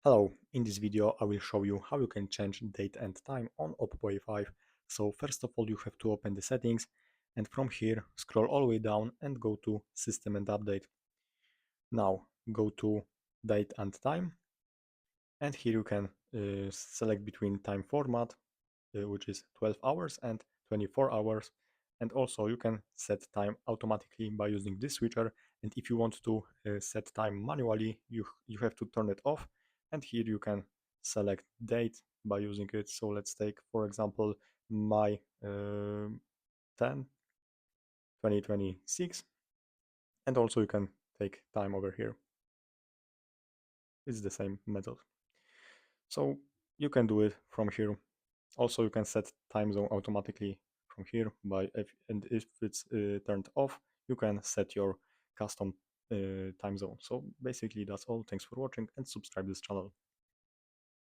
Hello, in this video I will show you how you can change date and time on OPPO A5. So first of all you have to open the settings and from here scroll all the way down and go to System and Update. Now go to Date and Time and here you can select between time format which is 12 hours and 24 hours, and also you can set time automatically by using this switcher, and if you want to set time manually you have to turn it off, and here you can select date by using it. So let's take for example May 10 2026, and also you can take time over here. It's the same method, so you can do it from here. Also, you can set time zone automatically from here and if it's turned off, you can set your custom time zone. So basically that's all. Thanks for watching and subscribe this channel.